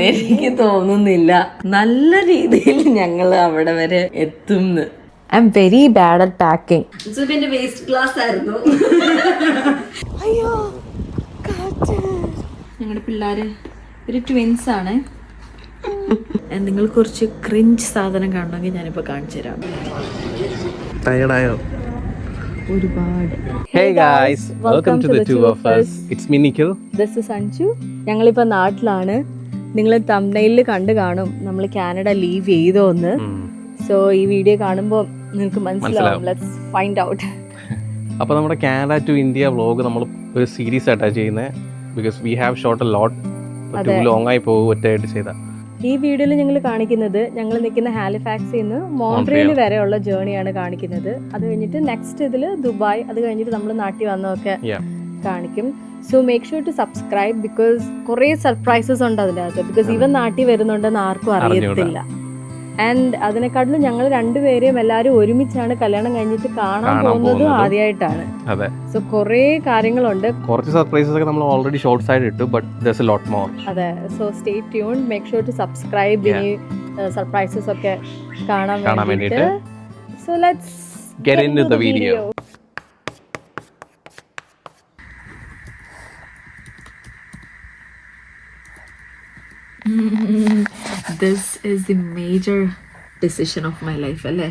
എനിക്ക് തോന്നുന്നില്ല നല്ല രീതിയിൽ ഞങ്ങൾ അവിടെ വരെ എത്തും. I'm very bad at packing. സുബിന്റെ വേസ്റ്റ് ഗ്ലാസ് ആയിരുന്നു. അയ്യോ ഞങ്ങളുടെ പിള്ളേര് ഒരു ട്വിൻസ് ആണ്. നിങ്ങൾ കുറച്ച് ക്രിഞ്ച് സാധനം കാണണമെങ്കിൽ ഞാനിപ്പോൾ കാണിച്ചു തരാം. ടയർഡായോ? ഒരുപാട്. Hey guys, welcome to the two of us. It's me Nikhil. This is Anju. ഞങ്ങളിപ്പോൾ നാട്ടിലാണ്. നിങ്ങൾ തംബ്നെയിലിൽ കണ്ടു കാണും നമ്മൾ കാനഡ ലീവ് ചെയ്തോന്ന്. സോ ഈ വീഡിയോ കാണുമ്പോൾ നിങ്ങൾക്ക് മനസ്സിലാവും. Let's find out. അപ്പോൾ നമ്മുടെ കാനഡ ടു ഇന്ത്യ വ്ലോഗ് നമ്മൾ ഒരു സീരീസ് ആയിട്ടാണ് ചെയ്യുന്നത്. Because we have shot a lot. Too long ആയി പോകും ഒറ്റയായിട്ട് ചെയ്താൽ. ഈ വീഡിയോയിൽ ഞങ്ങൾ കാണിക്കുന്നത് ഞങ്ങൾ നിൽക്കുന്ന ഹാലിഫാക്സിൽ നിന്ന് മോൺട്രിയൽ വരെയുള്ള ജേർണിയാണ് കാണിക്കുന്നത്. അത് കഴിഞ്ഞിട്ട് നെക്സ്റ്റ് ഇതിൽ ദുബായ്, അത് കഴിഞ്ഞിട്ട് നമ്മൾ നാട്ടിൽ വന്നതൊക്കെ കാണിക്കും. So make sure to subscribe because കുറേ സർപ്രൈസസ് ഉണ്ട് അതിനകത്ത്. ബിക്കോസ് ഇവൻ നാട്ടിൽ വരുന്നുണ്ടെന്ന് ആർക്കും അറിയത്തില്ല. ആൻഡ് അതിനെക്കാട്ടിലും ഞങ്ങൾ രണ്ടുപേരെയും എല്ലാവരും ഒരുമിച്ചാണ് കല്യാണം കഴിഞ്ഞിട്ട് കാണാൻ പോകുന്നതും ആദ്യമായിട്ടാണ്. സോ കുറേ കാര്യങ്ങളുണ്ട്. കുറച്ച് സർപ്രൈസസ് ഒക്കെ നമ്മൾ ഓൾറെഡി ഷോർട്ട്സ് ആയിട്ട് ഇട്ടു, but there's a lot more. അതെ, so stay tuned. Make sure to subscribe. ഇനി സർപ്രൈസസ് ഒക്കെ കാണാൻ വേണ്ടിയിട്ട്. So let's get into the video. This is the major decision of my life, അല്ലേ?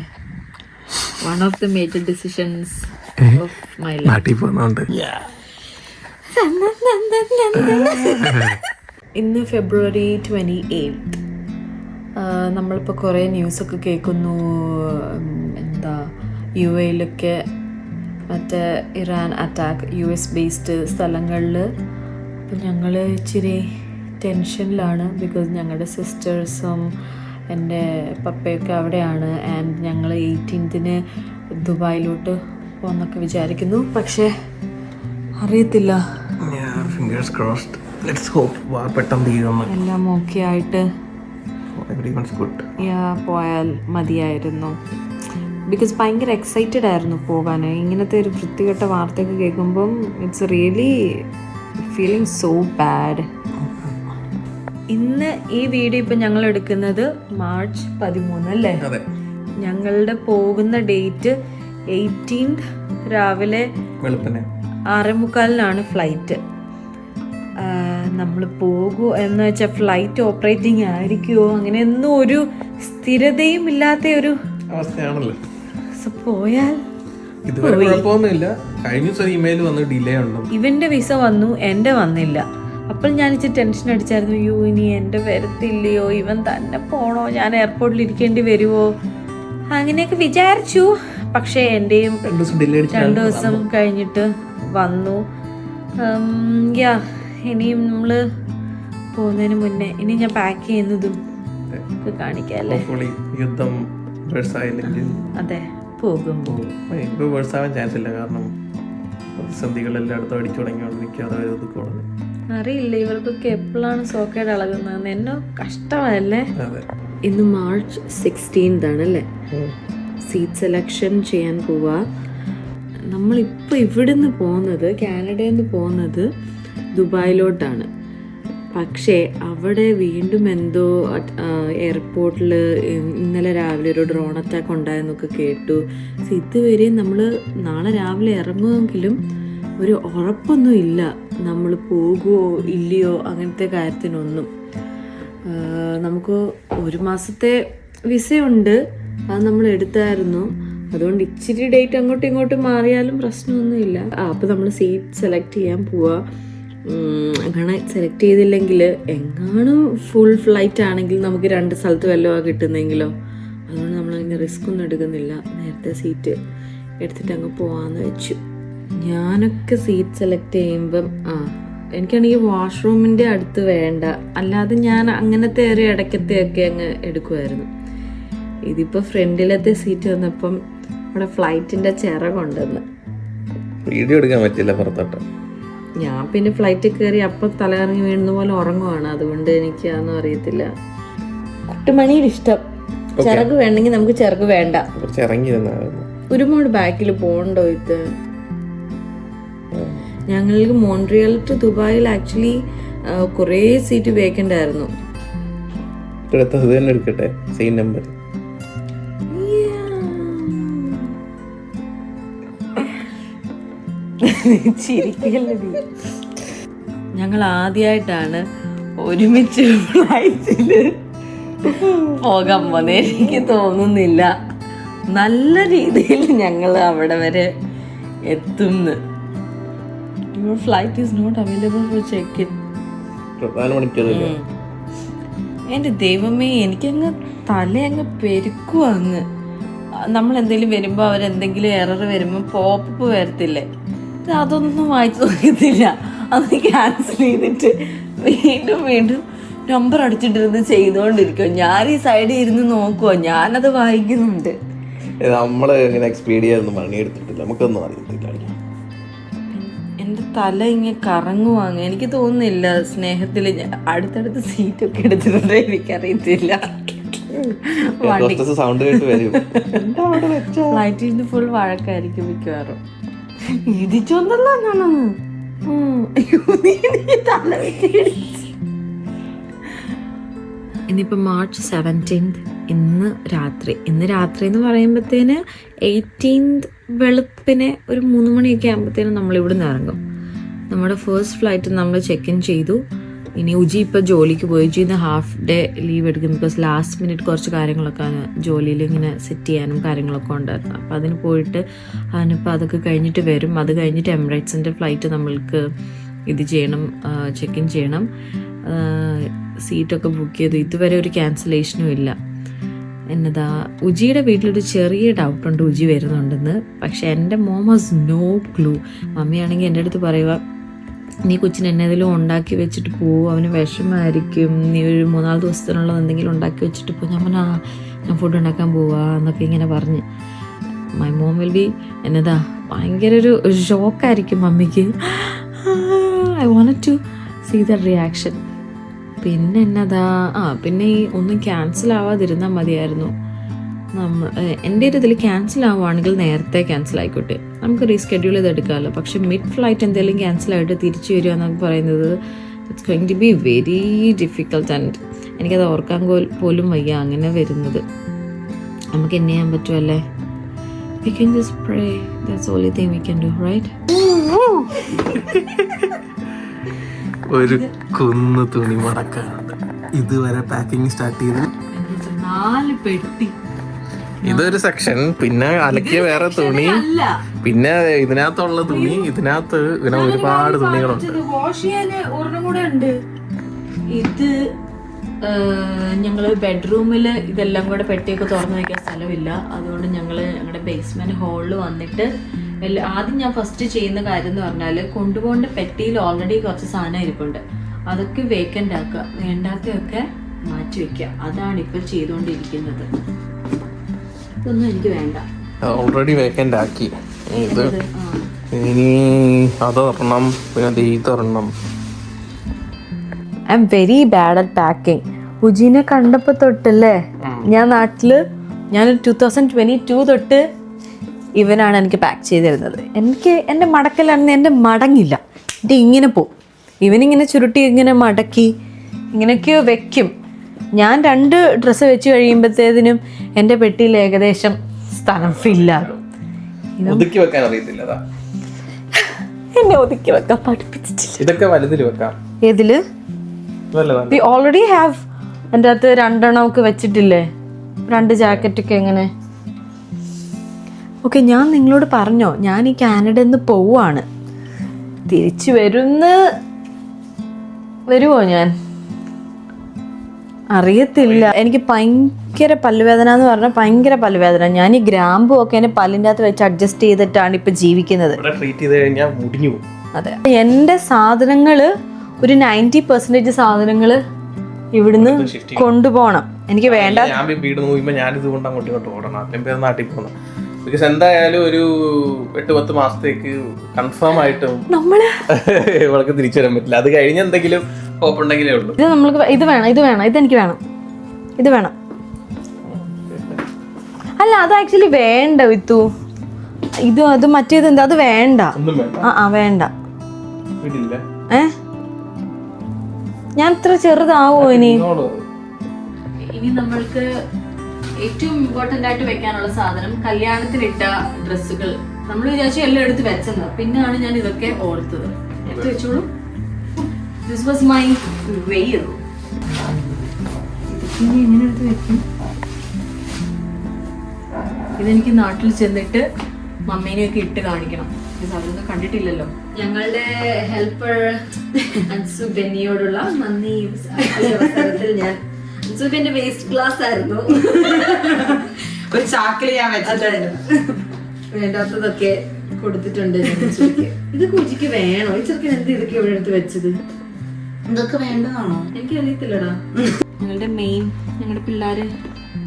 One of the major decisions of my life. നാട്ടിൽ പോകുന്നുണ്ട്. ഇന്ന് ഫെബ്രുവരി 28. നമ്മളിപ്പോൾ കുറേ ന്യൂസൊക്കെ കേൾക്കുന്നു. എന്താ UAയിലൊക്കെ മറ്റേ ഇറാൻ അറ്റാക്ക്, US ബേസ്ഡ് സ്ഥലങ്ങളിൽ. അപ്പം ഞങ്ങൾ ഇച്ചിരി ടെൻഷനിലാണ്. ബിക്കോസ് ഞങ്ങളുടെ സിസ്റ്റേഴ്സും എൻ്റെ പപ്പയൊക്കെ അവിടെയാണ്. ആൻഡ് ഞങ്ങൾ 18th ദുബായിലോട്ട് പോകുന്നൊക്കെ വിചാരിക്കുന്നു. പക്ഷേ അറിയത്തില്ല. എല്ലാം ഓക്കെ ആയിട്ട് പോയാൽ മതിയായിരുന്നു. ബിക്കോസ് ഭയങ്കര എക്സൈറ്റഡ് ആയിരുന്നു പോകാൻ. ഇങ്ങനത്തെ ഒരു വൃത്തികെട്ട വാർത്തയൊക്കെ കേൾക്കുമ്പം it's really feeling so bad. ഇന്ന് ഈ വീഡിയോ ഇപ്പം ഞങ്ങൾ എടുക്കുന്നത് മാർച്ച് 13 അല്ലേ? ഞങ്ങളുടെ പോകുന്ന ഡേറ്റ് 18th രാവിലെ 6:45 ഫ്ലൈറ്റ്. നമ്മൾ പോകുമോ എന്ന് വെച്ചാൽ ഫ്ലൈറ്റ് ഓപ്പറേറ്റിംഗ് ആയിരിക്കുമോ അങ്ങനെയൊന്നും ഒരു സ്ഥിരതയും ഇല്ലാത്ത ഒരു അവസ്ഥയാണല്ലോ. പോയാൽ ഇവന്റെ വിസ വന്നു, എൻ്റെ വന്നില്ല. അപ്പോൾ ഞാൻ ഇച്ചിരി ടെൻഷൻ അടിച്ചായിരുന്നു. യോ ഇനി എൻ്റെ വരത്തില്ലയോ, ഇവൻ തന്നെ പോണോ, ഞാൻ എയർപോർട്ടിൽ ഇരിക്കേണ്ടി വരുമോ, അങ്ങനെയൊക്കെ വിചാരിച്ചു. പക്ഷേ എൻ്റെയും 2 ദിവസം കഴിഞ്ഞിട്ട് വന്നു. ഇനിയും നമ്മൾ പോകുന്നതിന് മുന്നേ ഇനി ഞാൻ പാക്ക് ചെയ്യുന്നതും കാണിക്കാം അല്ലേ? അതെ, പോകുമ്പോൾ ചാൻസ് ഇല്ല. കാരണം പ്രതിസന്ധികളെല്ലായിടത്തും അടിച്ചു തുടങ്ങിയോണ്ടിരിക്കുക. അറിയില്ല ഇവർക്കൊക്കെ എപ്പോഴാണ് സോക്കേട് ഇളകുന്നതെന്ന്. എന്നോ കഷ്ടമല്ലേ. ഇന്ന് മാർച്ച് 16 ആണല്ലേ? സീറ്റ് സെലക്ഷൻ ചെയ്യാൻ പോവാ. നമ്മളിപ്പോൾ ഇവിടുന്ന് പോകുന്നത്, കാനഡയിൽ നിന്ന് പോകുന്നത് ദുബായിലോട്ടാണ്. പക്ഷേ അവിടെ വീണ്ടും എന്തോ എയർപോർട്ടിൽ ഇന്നലെ രാവിലെ ഒരു ഡ്രോൺ അറ്റാക്ക് ഉണ്ടായെന്നൊക്കെ കേട്ടു. ഇതുവരെ നമ്മൾ നാളെ രാവിലെ ഇറങ്ങുമെങ്കിലും ഒരു ഉറപ്പൊന്നും ഇല്ല നമ്മൾ പോകുമോ ഇല്ലയോ അങ്ങനത്തെ കാര്യത്തിനൊന്നും. നമുക്ക് 1 മാസത്തെ വിസയുണ്ട്, അത് നമ്മൾ എടുത്തായിരുന്നു. അതുകൊണ്ട് ഇച്ചിരി ഡേറ്റ് അങ്ങോട്ടും ഇങ്ങോട്ടും മാറിയാലും പ്രശ്നമൊന്നുമില്ല. അപ്പോൾ നമ്മൾ സീറ്റ് സെലക്ട് ചെയ്യാൻ പോവാ. അങ്ങനെ സെലക്ട് ചെയ്തില്ലെങ്കിൽ എങ്ങാനും ഫുൾ ഫ്ലൈറ്റ് ആണെങ്കിൽ നമുക്ക് 2 സ്ഥലത്ത് വല്ലതും കിട്ടുന്നെങ്കിലോ. അതുകൊണ്ട് നമ്മളതിന് റിസ്ക് ഒന്നും എടുക്കുന്നില്ല. നേരത്തെ സീറ്റ് എടുത്തിട്ട് അങ്ങ് പോവാന്ന് വെച്ചു. ഞാനൊക്കെ സീറ്റ് സെലക്ട് ചെയ്യുമ്പം എനിക്കാണെങ്കിൽ വാഷ്റൂമിൻ്റെ അടുത്ത് വേണ്ട, അല്ലാതെ ഞാൻ അങ്ങനത്തെ ഒരു ഇടയ്ക്കത്തെയൊക്കെ അങ്ങ് എടുക്കുമായിരുന്നു. ഇതിപ്പോൾ ഫ്രണ്ടിലത്തെ സീറ്റ് വന്നപ്പം അവിടെ ഫ്ലൈറ്റിൻ്റെ ചിറകുണ്ടെന്ന് വീഡിയോ എടുക്കാൻ പറ്റില്ല പുറത്തോട്ട്. ഞാൻ പിന്നെ ഫ്ലൈറ്റിൽ കയറി അപ്പം തലകറങ്ങി വീഴുന്ന പോലെ ഉറങ്ങുവാണ്. അതുകൊണ്ട് എനിക്ക് അതൊന്നും അറിയത്തില്ല. കുട്ടുമണിയുടെ ഇഷ്ടം. ചിറക് വേണമെങ്കിൽ നമുക്ക് ചിറക് വേണ്ട. ഒരുപാട് ബാക്കിൽ പോകണ്ടോ ഇത്? ഞങ്ങൾക്ക് മോൺട്രിയൽ ടു ദുബായിൽ ആക്ച്വലി കുറേ സീറ്റ് വേക്കൻ്റ് ആയിരുന്നു. തൊട്ടടുത്ത് അത് തന്നെ എടുക്കട്ടെ, സെയിം നമ്പർ. ഞങ്ങൾ ആദ്യമായിട്ടാണ് ഒരുമിച്ച് ഫ്ലൈറ്റില് പോകാൻ പോകുന്നത്. എനിക്ക് തോന്നുന്നില്ല നല്ല രീതിയിൽ ഞങ്ങൾ അവിടെ വരെ എത്തുന്നു. Your flight is not available for check in. എൻ്റെ ദൈവമേ, എനിക്കങ്ങ് തലയങ്ങ് പെരുക്കും. അങ്ങ് നമ്മൾ എന്തെങ്കിലും വരുമ്പോൾ അവരെന്തെങ്കിലും എറർ വരുമ്പോൾ പോപ്പപ്പ് വരത്തില്ലേ, അതൊന്നും വായിച്ചു നോക്കത്തില്ല. അത് ക്യാൻസൽ ചെയ്തിട്ട് വീണ്ടും വീണ്ടും നമ്പർ അടിച്ചിട്ടിരുന്ന് ചെയ്തുകൊണ്ടിരിക്കുമോ. ഞാൻ ഈ സൈഡിൽ ഇരുന്ന് നോക്കുമോ, ഞാനത് വായിക്കുന്നുണ്ട്. നമ്മള് ഇങ്ങനെ എക്സ്പീഡിയ ഒന്നും പണിയെടുത്തിട്ടില്ല, നമുക്കൊന്നും അറിയത്തില്ല. എൻ്റെ തല ഇങ്ങനെ കറങ്ങുവാങ്ങ. എനിക്ക് തോന്നുന്നില്ല സ്നേഹത്തിൽ അടുത്തടുത്ത് സീറ്റൊക്കെ എടുത്തിട്ടുണ്ട്. എനിക്കറിയത്തില്ല. ഫ്ലൈറ്റിൽ നിന്ന് ഫുൾ വഴക്കായിരിക്കും മിക്കവാറും. ഇടിച്ചോന്നല്ല ഞാനൊന്ന് ഇന്നിപ്പോൾ March 17th ഇന്ന് രാത്രി എന്ന് പറയുമ്പോഴത്തേന് 18th വെളുപ്പിനെ ഒരു 3 മണിയൊക്കെ ആകുമ്പോഴത്തേനും നമ്മളിവിടെ നിന്ന് ഇറങ്ങും. നമ്മുടെ ഫസ്റ്റ് ഫ്ലൈറ്റ് നമ്മൾ ചെക്ക് ഇൻ ചെയ്തു. ഇനി ഉജി ഇപ്പോൾ ജോലിക്ക് പോയി. ഉജിന്ന് ഹാഫ് ഡേ ലീവ് എടുക്കും. ബിക്കോസ് ലാസ്റ്റ് മിനിറ്റ് കുറച്ച് കാര്യങ്ങളൊക്കെ ജോലിയിൽ ഇങ്ങനെ സെറ്റ് ചെയ്യാനും കാര്യങ്ങളൊക്കെ ഉണ്ടായിരുന്നു. അപ്പോൾ അതിന് പോയിട്ട് അതിനിപ്പോൾ അതൊക്കെ കഴിഞ്ഞിട്ട് വരും. അത് കഴിഞ്ഞിട്ട് എമിറേറ്റ്സിൻ്റെ ഫ്ലൈറ്റ് നമ്മൾക്ക് ഇത് ചെയ്യണം, ചെക്ക് ഇൻ ചെയ്യണം. സീറ്റൊക്കെ ബുക്ക് ചെയ്തു. ഇതുവരെ ഒരു ക്യാൻസലേഷനും ഇല്ല. എന്നതാ ഉജിയുടെ വീട്ടിലൊരു ചെറിയ ഡൗട്ടുണ്ട് ഉജി വരുന്നുണ്ടെന്ന്. പക്ഷെ എൻ്റെ മോം ഹാസ് നോ ക്ലൂ. മമ്മിയാണെങ്കിൽ എൻ്റെ അടുത്ത് പറയുക, നീ കൊച്ചിന് എന്നേതെങ്കിലും ഉണ്ടാക്കി വെച്ചിട്ട് പോവും, അവന് വിഷമമായിരിക്കും, നീ ഒരു 3-4 ദിവസത്തിനുള്ളത് എന്തെങ്കിലും ഉണ്ടാക്കി വെച്ചിട്ട് പോകും. ഞാൻ പറഞ്ഞാൽ ഞാൻ ഫുഡ് ഉണ്ടാക്കാൻ പോവാ എന്നൊക്കെ ഇങ്ങനെ പറഞ്ഞ്. മൈ മോം വിൽ ബി എന്നതാ ഭയങ്കര ഒരു ഷോക്കായിരിക്കും മമ്മിക്ക്. I want to see the reaction. പിന്നെ എന്നതാ പിന്നെ ഈ ഒന്നും ക്യാൻസൽ ആവാതിരുന്നാൽ മതിയായിരുന്നു. എൻ്റെ ഒരു ഇതിൽ ക്യാൻസൽ ആവുകയാണെങ്കിൽ നേരത്തെ ക്യാൻസൽ ആയിക്കോട്ടെ, നമുക്ക് റീസ്കെഡ്യൂൾ ചെയ്തെടുക്കാമല്ലോ. പക്ഷെ മിഡ് ഫ്ലൈറ്റ് എന്തെങ്കിലും ക്യാൻസൽ ആയിട്ട് തിരിച്ചു വരിക എന്നൊക്കെ പറയുന്നത് it's going to be very difficult. And എനിക്കത് ഓർക്കാൻ പോലും വയ്യ അങ്ങനെ വരുന്നത്. നമുക്ക് എന്നെ ചെയ്യാൻ പറ്റുമല്ലേ? We can just pray. That's the only thing we can do, right? ഒരു കുന്ന് തുണി മടക്കാനുണ്ട്. ഇതുവരെ പാക്കിംഗ് സ്റ്റാർട്ട് ചെയ്ത് 4 പെട്ടി. ഇതൊരു സെക്ഷൻ, പിന്നെ അലക്കിയ വേറെ തുണി, പിന്നെ ഇതിനകത്തുള്ള തുണി, ഇതിനകത്ത് ഇങ്ങനെ ഒരുപാട് തുണികളുണ്ട്. വാഷ് ചെയ്യാൻ ഒരെണ്ണം കൂടെ ഉണ്ട്. ഇത് ഞങ്ങൾ ബെഡ്റൂമിൽ ഇതെല്ലാം കൂടെ പെട്ടിയൊക്കെ തുറന്നു വയ്ക്കാൻ സ്ഥലമില്ല. അതുകൊണ്ട് ഞങ്ങൾ ഞങ്ങളുടെ ബേസ്മെന്റ് ഹോളിൽ വന്നിട്ട് ആദ്യം ഞാൻ ഫസ്റ്റ് ചെയ്യുന്ന കാര്യം എന്ന് പറഞ്ഞാൽ കൊണ്ടുപോകേണ്ട പെട്ടിയിൽ ഓൾറെഡി കുറച്ച് സാധനം ഇരിപ്പുണ്ട്. അതൊക്കെ വേക്കൻ്റ് ആക്കുക, വേണ്ടാത്തതൊക്കെ മാറ്റി വെക്കുക. അതാണ് ഇപ്പോൾ ചെയ്തുകൊണ്ടിരിക്കുന്നത്. ഇതൊന്നും എനിക്ക് വേണ്ട, ഓൾറെഡി വേക്കൻ്റ് ആക്കി. ഇത് ഇനി അതൊരെണ്ണം, പിന്നെ ഇതൊരെണ്ണം. I'm very bad at packing. ഉജീനെ കണ്ടപ്പോൾ തൊട്ടല്ലേ ഞാൻ 2022 തൊട്ട് ഇവനാണ് എനിക്ക് പാക്ക് ചെയ്തിരുന്നത്. എനിക്ക് എൻ്റെ മടക്കലാണെന്ന് എൻ്റെ മടങ്ങില്ല, എൻ്റെ ഇങ്ങനെ പോവും. ഇവനിങ്ങനെ ചുരുട്ടി ഇങ്ങനെ മടക്കി ഇങ്ങനെയൊക്കെയോ വെക്കും. ഞാൻ 2 ഡ്രസ്സ് വെച്ച് കഴിയുമ്പോഴത്തേതിനും എൻ്റെ പെട്ടിയിൽ ഏകദേശം സ്ഥലം ഫില്ലാകും. ഒതുക്കി വെക്കാൻ അറിയത്തില്ല, എന്നെ ഒതുക്കി വെക്കാൻ പഠിപ്പിച്ചിട്ടില്ല. ഇതൊക്കെ വലുതിൽ വെക്കാം. ഏതില്? We already have. എൻ്റെ അകത്ത് 2 എണ്ണമൊക്കെ വെച്ചിട്ടില്ലേ, 2 ജാക്കറ്റൊക്കെ. എങ്ങനെ? ഓക്കെ, ഞാൻ നിങ്ങളോട് പറഞ്ഞോ ഞാൻ ഈ കാനഡയിൽ നിന്ന് പോവാണ്. തിരിച്ചു വരുമോ ഞാൻ അറിയത്തില്ല. എനിക്ക് ഭയങ്കര പല്ലുവേദന എന്ന് പറഞ്ഞാൽ ഭയങ്കര പല്ലുവേദന. ഞാൻ ഈ ഗ്രാമ്പും ഒക്കെ എൻ്റെ പല്ലിൻ്റെ അകത്ത് വെച്ച് അഡ്ജസ്റ്റ് ചെയ്തിട്ടാണ് ഇപ്പം ജീവിക്കുന്നത്. അതെ, എൻ്റെ സാധനങ്ങൾ ഒരു 90% സാധനങ്ങൾ ഇവിടുന്ന് കൊണ്ടുപോകണം. എനിക്ക് വേണ്ട. ബിക്കോസ് എന്തായാലും ഒരു 8-10 മാസത്തേക്ക് കൺഫേം ആയിട്ടും ഇവൾക്ക് തിരിച്ചു വരാൻ പറ്റില്ല. അത് കഴിഞ്ഞ് എന്തെങ്കിലും ഉണ്ടെങ്കിലേ ഉള്ളൂ. ഇത് നമ്മൾക്ക് ഇത് വേണം, ഇതെനിക്ക് വേണം, ഇത് വേണം. അല്ല, അത് ആക്ച്വലി വേണ്ട വിത്തു. അത് മറ്റേത് എന്താ, അത് വേണ്ട. വേണ്ട. ഞാൻ ഇത്ര ചെറുതാവോ ഇനി? ഇനി നമ്മൾക്ക് ഏറ്റവും ഇമ്പോർട്ടന്റ് ആയിട്ട് വെക്കാനുള്ള സാധനം കല്യാണത്തിനിട്ട ഡ്രസ്സുകൾ. നമ്മൾ വിചാരിച്ചു എല്ലാം എടുത്ത് വെച്ചെന്ന്, പിന്നെയാണ് ഞാൻ ഇതൊക്കെ ഓർത്തത്. എടുത്ത് വെച്ചോളൂ. This was my wear. ഇതൊക്കെ എങ്ങനെ എടുത്ത് വെക്കും? ഇതെനിക്ക് നാട്ടിൽ ചെന്നിട്ട് മമ്മീനെയൊക്കെ ഇട്ട് കാണിക്കണം. അതൊന്നും കണ്ടിട്ടില്ലല്ലോ. ഞങ്ങളുടെ ഹെൽപ്പർ അൻസു ബെന്നിയോടുള്ള നന്ദി അവസരത്തിൽ ഞാൻ അൻസുബെന്റെ വേസ്റ്റ് ഗ്ലാസ് ആയിരുന്നു ഒരു ചാക്കില് ഞാൻ വെച്ചിട്ടുണ്ട്. വേണ്ടാത്തതൊക്കെ കൊടുത്തിട്ടുണ്ട്. ഇത് കുജിക്ക് വേണോ? ഈ ചെറുക്കൻ എന്ത് ഇതൊക്കെ ഇവിടെ എടുത്ത് വെച്ചത്? ഇതൊക്കെ വേണ്ടതാണോ? എനിക്ക് അറിയത്തില്ലടാ. ഞങ്ങളുടെ മെയിൻ ഞങ്ങളുടെ പിള്ളേര്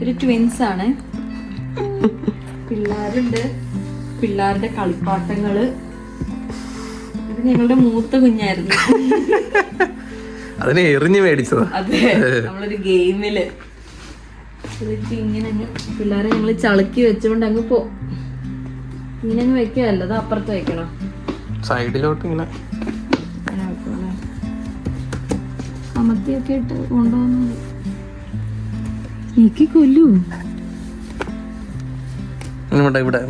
ഒരു ട്വിൻസ് ആണ്. പിള്ളേരുണ്ട്, പിള്ളേരുടെ കളിപ്പാട്ടങ്ങള്. ഇത് ഞങ്ങളുടെ മൂത്ത കുഞ്ഞായിരുന്നു. അതിനെ എറിഞ്ഞു മേടിച്ചതാ. അതെ, നമ്മളൊരു ഗെയിമില് ഇങ്ങനെ പിള്ളേരെ ഞങ്ങള് ചളുക്കി വെച്ചോണ്ട് അങ്ങ് ഇങ്ങനെ അങ്ങ് വെക്കല്ല. അത് അപ്പുറത്ത് വെക്കണം, സൈഡിലോട്ട് ഇങ്ങനെ വെക്കണേ. അമത്തിയൊക്കെ ഇട്ട് കൊണ്ടുപോകുന്നത് നീക്കി കൊല്ലൂ. ഇവിടെ ഇവിടെ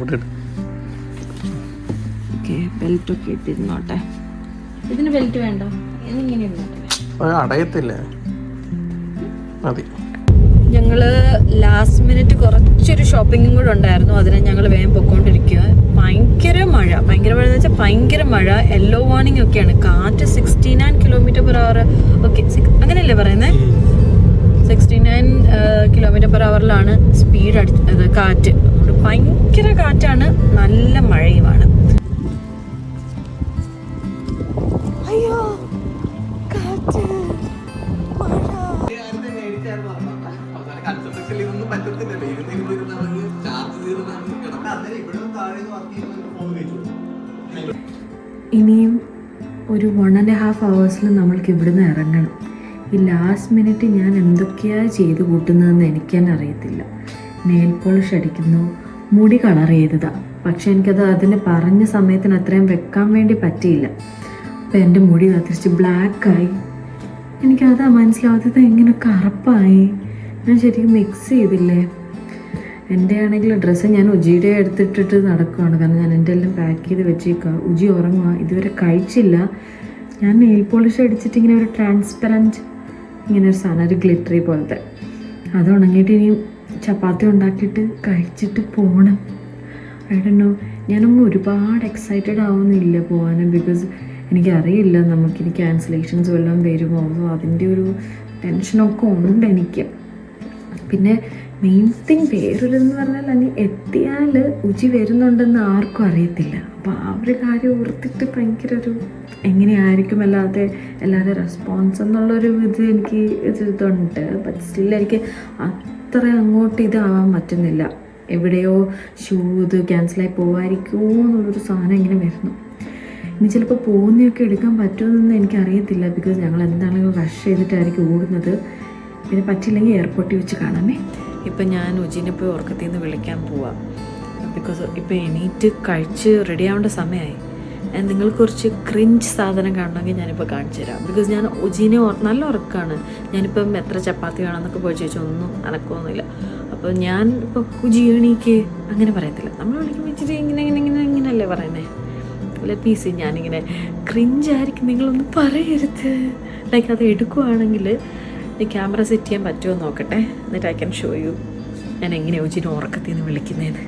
ബെൽറ്റ് ഒക്കെ ഇട്ടിരുന്നോട്ടെ. ഇതിന് ബെൽറ്റ് വേണ്ട, ഇതിങ്ങനെ അടയത്തില്ലേ? മതി. ഞങ്ങള് ലാസ്റ്റ് മിനിറ്റ് കുറച്ചൊരു ഷോപ്പിങ്ങും കൂടെ ഉണ്ടായിരുന്നു. അതിനെ ഞങ്ങൾ വേഗം പൊക്കോണ്ടിരിക്കുക. ഭയങ്കര മഴ എന്ന് വെച്ചാൽ ഭയങ്കര മഴ. യെല്ലോ വാർണിംഗ് ഒക്കെയാണ്. കാറ്റ് 69 km/h. ഓക്കെ, അങ്ങനെയല്ലേ പറയുന്നത്? 69 km/h സ്പീഡ് അടിച്ചത് കാറ്റ്. അതുകൊണ്ട് ഭയങ്കര കാറ്റാണ്, നല്ല മഴയുമാണ്. അയ്യോ കാറ്റ്, ഇനിയും ഒരു 1.5 hours നമ്മൾക്ക് ഇവിടുന്ന് ഇറങ്ങണം. ഈ ലാസ്റ്റ് മിനിറ്റ് ഞാൻ എന്തൊക്കെയാണ് ചെയ്ത് കൂട്ടുന്നതെന്ന് എനിക്ക് തന്നെ അറിയത്തില്ല. നെയിൽ പോളിഷ് അടിക്കുന്നു, മുടി കളർ ചെയ്തതാണ്. പക്ഷെ എനിക്കത് അതിന് പറഞ്ഞ സമയത്തിന് അത്രയും വെക്കാൻ വേണ്ടി പറ്റിയില്ല. അപ്പം എൻ്റെ മുടി തിരിച്ച് ബ്ലാക്കായി. എനിക്കതാ മനസ്സിലാവാത്തത്, എങ്ങനെ കറുപ്പായി. ഞാൻ ശരിക്കും മിക്സ് ചെയ്തില്ലേ. എൻ്റെ ആണെങ്കിൽ ഡ്രസ്സ് ഞാൻ ഉജിയുടെ എടുത്തിട്ടിട്ട് നടക്കുകയാണ്. കാരണം ഞാൻ എൻ്റെ എല്ലാം പാക്ക് ചെയ്ത് വെച്ചേക്കുക. ഉജി ഉറങ്ങുക, ഇതുവരെ കഴിച്ചില്ല. ഞാൻ നെയിൽ പോളിഷ് അടിച്ചിട്ട് ഇങ്ങനെ ഒരു ട്രാൻസ്പെറൻറ്റ് ഇങ്ങനെ ഒരു സാധനം, ഒരു ഗ്ലിറ്ററി പോലത്തെ, അത് ഉണങ്ങിയിട്ട് ഇനി ചപ്പാത്തി ഉണ്ടാക്കിയിട്ട് കഴിച്ചിട്ട് പോകണം. ഐ ഡോണ്ട് നോ, ഞാനൊന്നും ഒരുപാട് എക്സൈറ്റഡ് ആവുന്നില്ല പോകാൻ. ബിക്കോസ് എനിക്കറിയില്ല നമുക്കിനി ക്യാൻസലേഷൻസ് വല്ലതും വരുമോ. സോ അതിൻ്റെ ഒരു ടെൻഷനൊക്കെ ഉണ്ട് എനിക്ക്. പിന്നെ മെയിൻ തിങ് വേറൊരിതെന്ന് പറഞ്ഞാൽ അങ്ങ് എത്തിയാൽ ഉജി വരുന്നുണ്ടെന്ന് ആർക്കും അറിയത്തില്ല. അപ്പോൾ ആ ഒരു കാര്യം ഓർത്തിട്ട് ഭയങ്കര ഒരു എങ്ങനെയായിരിക്കും എല്ലാവരുടെ റെസ്പോൺസ് എന്നുള്ളൊരു എനിക്ക് ഇതുണ്ട്. ബട്ട് സ്റ്റിൽ എനിക്ക് അത്ര അങ്ങോട്ട് ഇതാവാൻ പറ്റുന്നില്ല. എവിടെയോ ഇത് ക്യാൻസലായി പോകാതിരിക്കുമോ എന്നുള്ളൊരു സാധനം ഇങ്ങനെ വരുന്നു. ഇനി ചിലപ്പോൾ പോകുന്നതൊക്കെ എടുക്കാൻ പറ്റുമെന്നൊന്നും എനിക്കറിയത്തില്ല. ബിക്കോസ് ഞങ്ങൾ എന്താണെങ്കിലും റഷ് ചെയ്തിട്ടായിരിക്കും ഓടുന്നത്. പിന്നെ പറ്റില്ലെങ്കിൽ എയർപോർട്ടിൽ വെച്ച് കാണാമേ. ഇപ്പം ഞാൻ ഉജിനെ പോയി ഉറക്കത്തിൽ നിന്ന് വിളിക്കാൻ പോവാം. ബിക്കോസ് ഇപ്പോൾ എണീറ്റ് കഴിച്ച് റെഡി ആവേണ്ട സമയമായി. നിങ്ങൾ കുറച്ച് ക്രിഞ്ച് സാധനം കാണണമെങ്കിൽ ഞാനിപ്പോൾ കാണിച്ചു തരാം. ബിക്കോസ് ഞാൻ ഉജീനെ നല്ല ഉറക്കമാണ്. ഞാനിപ്പം എത്ര ചപ്പാത്തി വേണമെന്നൊക്കെ പോയി ചോദിച്ചാൽ ഒന്നും അനക്കൊന്നുമില്ല. അപ്പോൾ ഞാൻ ഇപ്പോൾ ഉജി എണീക്ക് അങ്ങനെ പറയത്തില്ല. നമ്മൾ വിളിക്കുമ്പോൾ ഇച്ചിരി ഇങ്ങനെയല്ലേ പറയുന്നത്. അല്ല പീസ് ഞാനിങ്ങനെ ക്രിഞ്ചായിരിക്കും, നിങ്ങളൊന്നും പറയരുത്. ലൈക്ക് അത് എടുക്കുവാണെങ്കിൽ ക്യാമറ സെറ്റ് ചെയ്യാൻ പറ്റുമോ നോക്കട്ടെ, എന്നിട്ട് ഐ ക്യാൻ ഷോ യു ഞാൻ എങ്ങനെ ഉജിനെ ഉറക്കത്തിൽ നിന്ന് വിളിക്കുന്നതെന്ന്.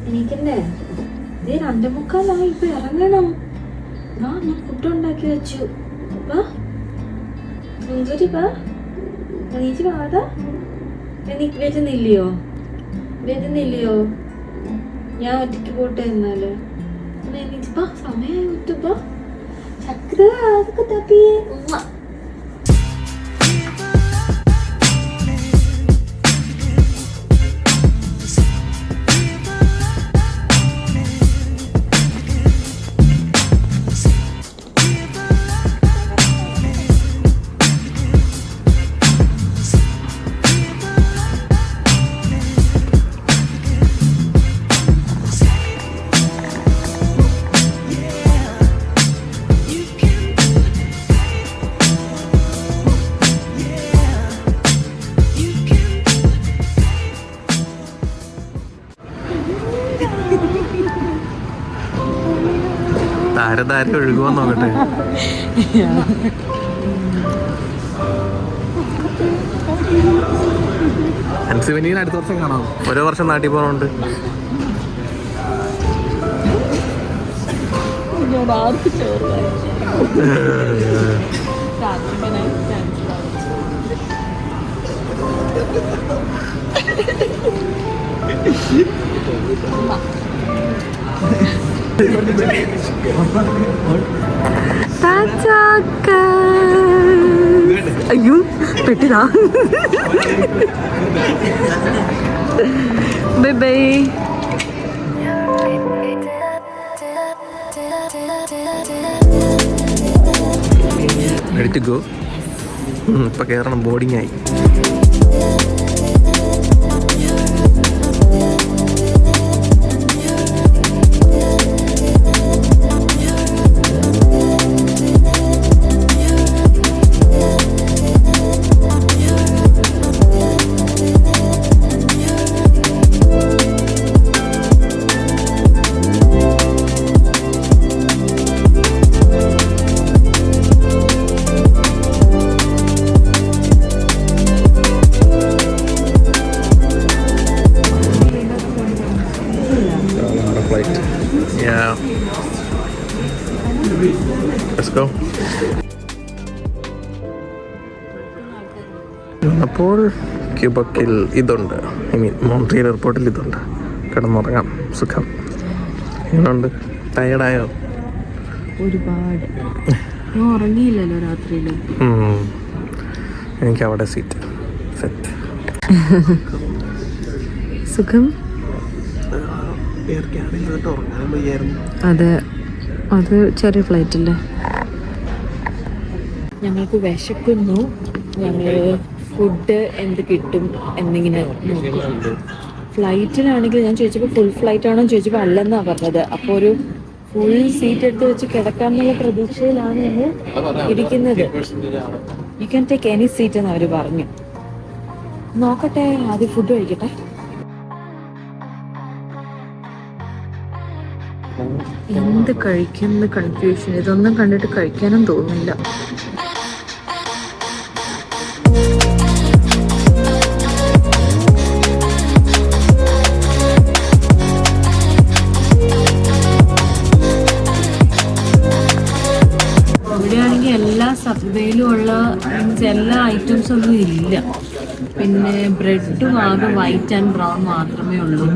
എണീക്കണ്ടേ? ഇതേ 2:45 ഇപ്പൊ ഇറങ്ങണം. വാ, ഞാൻ ഫുഡ് ഉണ്ടാക്കി വെച്ചു. വാ സുന്ദരി, വാ എണീച്ച് വാതാ. വരുന്നില്ലയോ? ഞാൻ ഒറ്റയ്ക്ക് പോട്ടെ എന്നാല്. എണീച്ച് വാ, സമയമായി വിട്ടുപ്പോ. ചക്ര അതൊക്കെ തപ്പിയേ. താരം ഒഴുകുവാൻ നോക്കട്ടെ. അൻസിവനിയിൽ അടുത്ത വർഷം കാണാം. ഓരോ വർഷം നാട്ടിൽ പോകണുണ്ട്. അയ്യോ പെട്ടിതാ. Bye bye. Ready to go? ഇപ്പൊ കേറണം. ബോർഡിംഗ് ആയി. Let's go. അപ്പോൾ ക്യൂബക്കിൽ ഇതുണ്ട്. മോൺട്രിയൽ എയർപോർട്ടിൽ ഇതുണ്ട്. കിടന്നുറങ്ങാം. സുഖം. എങ്ങനെയുണ്ട്? ടയർഡായോ? ഒരുപാട്. ഞാൻ ഉറങ്ങിയില്ലല്ലോ രാത്രിയിൽ. എനിക്ക് അവിടെ സീറ്റ് സെറ്റ്. സുഖം. അതെ, അത് ചെറിയ ഫ്ലൈറ്റ് അല്ലേ. ഞങ്ങൾക്ക് വിശക്കുന്നു. ഞങ്ങൾ ഫുഡ് എന്ത് കിട്ടും എന്നിങ്ങനെ നോക്കും. ഫ്ലൈറ്റിലാണെങ്കിൽ ഞാൻ ചോദിച്ചപ്പോൾ ഫുൾ ഫ്ലൈറ്റ് ആണോ ചോദിച്ചപ്പോൾ അല്ലെന്നാണ് പറഞ്ഞത്. അപ്പോൾ ഒരു ഫുൾ സീറ്റ് എടുത്ത് വെച്ച് കിടക്കാമെന്നുള്ള പ്രതീക്ഷയിലാണ് ഞങ്ങൾ ഇരിക്കുന്നത്. You can take any seat എന്ന് അവർ പറഞ്ഞു. നോക്കട്ടെ, ആദ്യം ഫുഡ് കഴിക്കട്ടെ. എന്ത് കഴിക്കുന്ന കൺഫ്യൂഷൻ. ഇതൊന്നും കണ്ടിട്ട് കഴിക്കാനും തോന്നുന്നില്ല. ഇവിടെയാണെങ്കിൽ എല്ലാ സബ്വേയിലും ഉള്ള മീൻസ് എല്ലാ ഐറ്റംസ് ഒന്നും ഇല്ല. പിന്നെ ബ്രെഡും ആകെ വൈറ്റ് ആൻഡ് ബ്രൗൺ മാത്രമേ ഉള്ളൂ.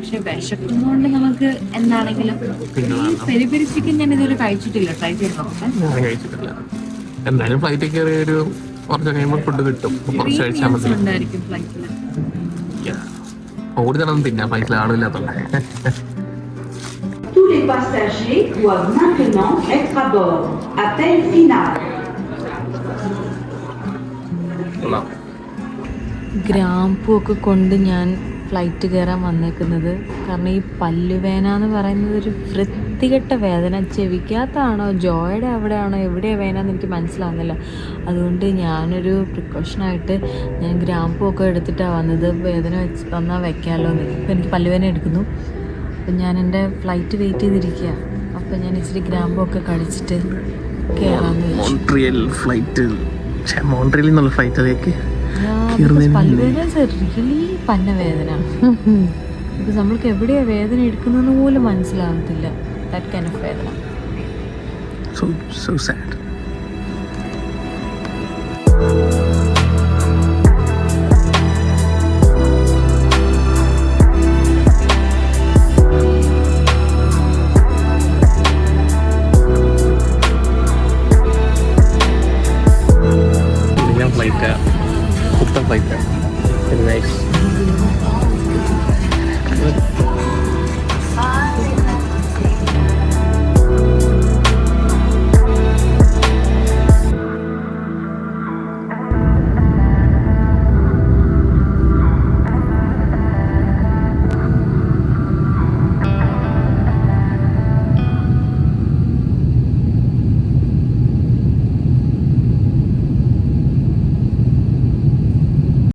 പക്ഷെ വിശക്കുന്നതുകൊണ്ട് നമുക്ക് എന്താണെങ്കിലും പെരി പെരി ചിക്കൻ ഞാൻ ഇതുവരെ കഴിച്ചിട്ടില്ല. ട്രൈ ചെയ്ത് നോക്കാം. കഴിച്ചിട്ടില്ല. എന്തായാലും ഫ്ലൈറ്റിൽ കയറി ഒരു കുറച്ച് കഴിയുമ്പോൾ ഫുഡ് കിട്ടും. കുറച്ച് കഴിച്ചാൽ മതി. ഉണ്ടായിരിക്കും ഫ്ലൈറ്റിൽ. കൂടുതലൊന്നും തിന്നാം ഫ്ലൈറ്റിൽ ആളില്ലാത്തോണ്ട്. Tous les passagers doivent maintenant être à bord. Appel final. ഗ്രാമ്പൂ ഒക്കെ കൊണ്ട് ഞാൻ ഫ്ലൈറ്റ് കയറാൻ വന്നേക്കുന്നത്. കാരണം ഈ പല്ലുവേന എന്ന് പറയുന്നത് ഒരു വൃത്തികെട്ട വേദന. ചെവിക്കകത്താണോ ജോയുടെ അവിടെയാണോ എവിടെയാണ് വേദന എന്ന് എനിക്ക് മനസ്സിലാവുന്നില്ല. അതുകൊണ്ട് ഞാനൊരു പ്രിക്കോഷനായിട്ട് ഞാൻ ഗ്രാമ്പൂ ഒക്കെ എടുത്തിട്ടാണ് വന്നത്. വേദന വന്നാൽ വെക്കാമല്ലോ എന്ന്. അപ്പോൾ എനിക്ക് പല്ലുവേന എടുക്കുന്നു. അപ്പം ഞാൻ എൻ്റെ ഫ്ലൈറ്റ് വെയിറ്റ് ചെയ്തിരിക്കുക. അപ്പം ഞാൻ ഇച്ചിരി ഗ്രാമ്പൂ ഒക്കെ കഴിച്ചിട്ട് കയറാമെന്ന് വെച്ചു. മോൺട്രിയലിൽ നിന്നുള്ള ഫ്ലൈറ്റിലേക്ക് പല്ലുവേദന റിയലി പന്ന വേദന. ബിക്കോസ് നമ്മൾക്ക് എവിടെയാ വേദന എടുക്കുന്നതെന്ന് പോലും മനസ്സിലാവത്തില്ല. ദാറ്റ് കൈൻഡ് ഓഫ് വേദന. So sad.